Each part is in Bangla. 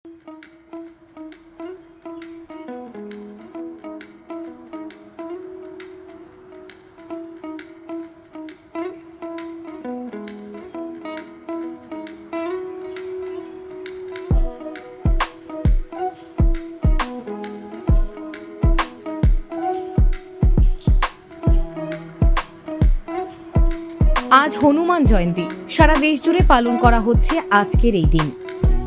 আজ হনুমান জয়ন্তী সারা দেশ জুড়ে পালন করা হচ্ছে আজকের এই দিন।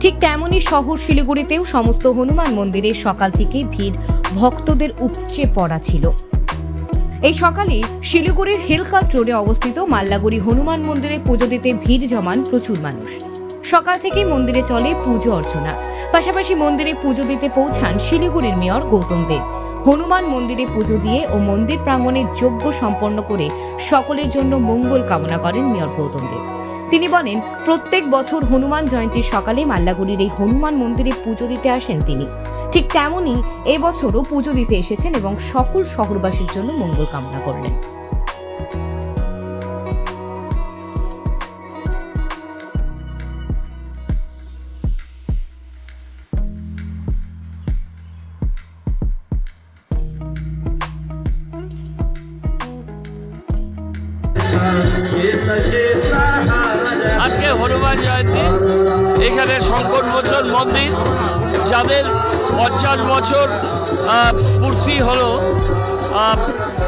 ঠিক তেমনই শহর শিলিগুড়িতেও সমস্ত হনুমান মন্দিরে সকাল থেকে ভিড় ভক্তদের উপচে পড়া ছিল। এই সকালে শিলিগুড়ির হিলকাট রোডে অবস্থিত মাল্লাগুড়ি হনুমান মন্দিরে পুজো দিতে ভিড় জমান প্রচুর মানুষ। সকাল থেকেই মন্দিরে চলে পুজো অর্চনা, পাশাপাশি মন্দিরে পুজো দিতে পৌঁছান শিলিগুড়ির মেয়র গৌতম দেব। হনুমান মন্দিরে পুজো দিয়ে ও মন্দির প্রাঙ্গণে যজ্ঞ সম্পন্ন করে সকলের জন্য মঙ্গল কামনা করেন মেয়র গৌতম দেব। তিনি বলেন, প্রত্যেক বছর হনুমান জয়ন্তীর সকালে মাল্লাগুড়ির এই হনুমান মন্দিরে পুজো দিতে আসেন তিনি। ঠিক তেমনই এবছরও পুজো দিতে এসেছেন এবং সকল শহরবাসীর জন্য মঙ্গল কামনা করলেন। আজকে হনুমান জয়ন্তী, এখানে শঙ্কর মোচন মন্দির, যাদের 50 বছর পূর্তি হলো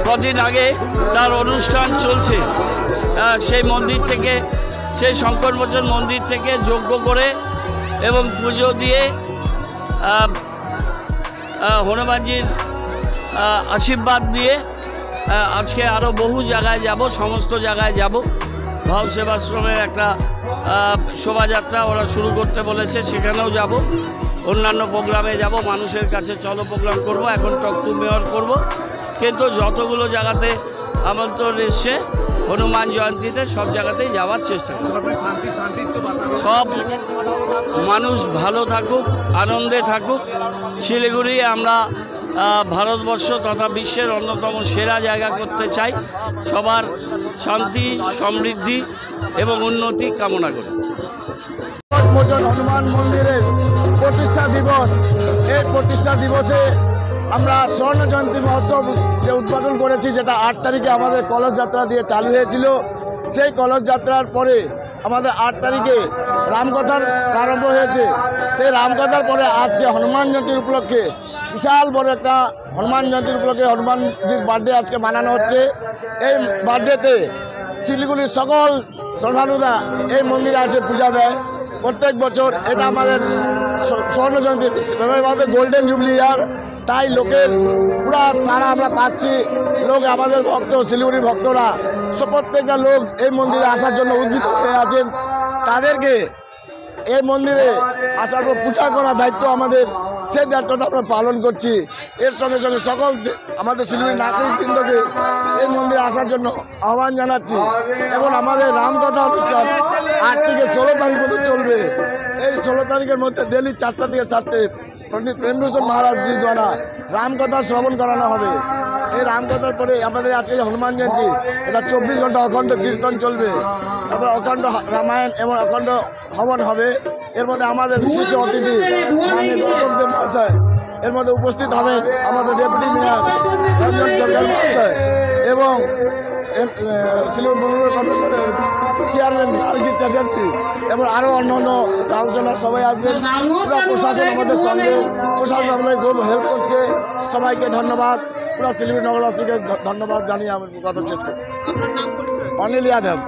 কদিন আগে, তার অনুষ্ঠান চলছে। সেই মন্দির থেকে, সেই শঙ্কর মোচন মন্দির থেকে যজ্ঞ করে এবং পুজো দিয়ে হনুমানজির আশীর্বাদ দিয়ে আজকে আরও বহু জায়গায় যাব, সমস্ত জায়গায় যাব। ভাব সেবাশ্রমের একটা শোভাযাত্রা ওরা শুরু করতে বলেছে, সেখানেও যাব। অন্যান্য প্রোগ্রামে যাব, মানুষের কাছে চলো প্রোগ্রাম করব, এখন টক টু মেয়র করব। কিন্তু যতগুলো জায়গাতে আমন্ত্রণ এসছে হনুমান জয়ন্তীতে সব জায়গাতেই যাওয়ার চেষ্টা করব। সব মানুষ ভালো থাকুক, আনন্দে থাকুক। শিলিগুড়ি আমরা ভারতবর্ষ তথা বিশ্বের অন্যতম সেরা জায়গা করতে চাই। সবার শান্তি, সমৃদ্ধি এবং উন্নতি কামনা করি। হনুমান মন্দিরের প্রতিষ্ঠা দিবস, এই প্রতিষ্ঠা দিবসে আমরা স্বর্ণ জয়ন্তী মহোৎসব যে উদ্বোধন করেছি, যেটা 8 তারিখে আমাদের কলস যাত্রা দিয়ে চালু হয়েছিল। সেই কলস যাত্রার পরে আমাদের 8 তারিখে রামকথার প্রারম্ভ হয়েছে। সেই রামকথার পরে আজকে হনুমান জয়ন্তীর উপলক্ষে বিশাল বড় একটা হনুমান জয়ন্তীর উপলক্ষে হনুমানজির বার্থডে আজকে মানানো হচ্ছে। এই বার্থডেতে শিলিগুড়ির সকল শ্রদ্ধালুরা এই মন্দিরে আসে পূজা দেয় প্রত্যেক বছর। এটা আমাদের স্বর্ণ জয়ন্তী, আমাদের গোল্ডেন জুবলি ইয়ার, তাই লোকের পুরা সারা আমরা পাচ্ছি। লোক আমাদের ভক্ত, শিলিগুড়ির ভক্তরা প্রত্যেকটা লোক এই মন্দিরে আসার জন্য উদ্বুদ্ধ হয়ে আছেন। তাদেরকে এই মন্দিরে আসার পর পূজা করার দায়িত্ব আমাদের, সেই দায়িত্বটা আমরা পালন করছি। এর সঙ্গে সঙ্গে সকল আমাদের শিলিগুড়ি নাগরিকবৃন্দকে এই মন্দিরে আসার জন্য আহ্বান জানাচ্ছি। এবং আমাদের রামকথা অনুষ্ঠান 8 থেকে 16 তারিখ পর্যন্ত চলবে। এই 16 তারিখের মধ্যে ডেলি 4টা থেকে 7টে পণ্ডিত প্রেমভূষণ মহারাজজির দ্বারা রামকথা শ্রবণ করানো হবে। এই রামকথার পরে আমাদের আজকে হনুমান জয়ন্তী, এটা 24 ঘন্টা অখণ্ড কীর্তন চলবে। তারপর অখণ্ড রামায়ণ এবং অখণ্ড হবন হবে। এর মধ্যে আমাদের বিশিষ্ট অতিথি মাননীয় গৌতম দেব মহাশয়, এর মধ্যে উপস্থিত হবেন আমাদের ডেপুটি মেয়র রঞ্জন সরকার মহাশয় এবং শিলিগুড়ি মন্ডল কমিশনের চেয়ারম্যান আরগিত চ্যাটার্জি এবং আরও অন্যান্য কাউন্সিলর সবাই আসবেন। পুরো প্রশাসন আমাদের সঙ্গে, প্রশাসন আমাদের খুব হেল্প করছে। সবাইকে ধন্যবাদ, পুরো শিলিগুড়ি নগরবাসীকে ধন্যবাদ জানিয়ে আমার কথা শেষ করছি। অনিল যাদব।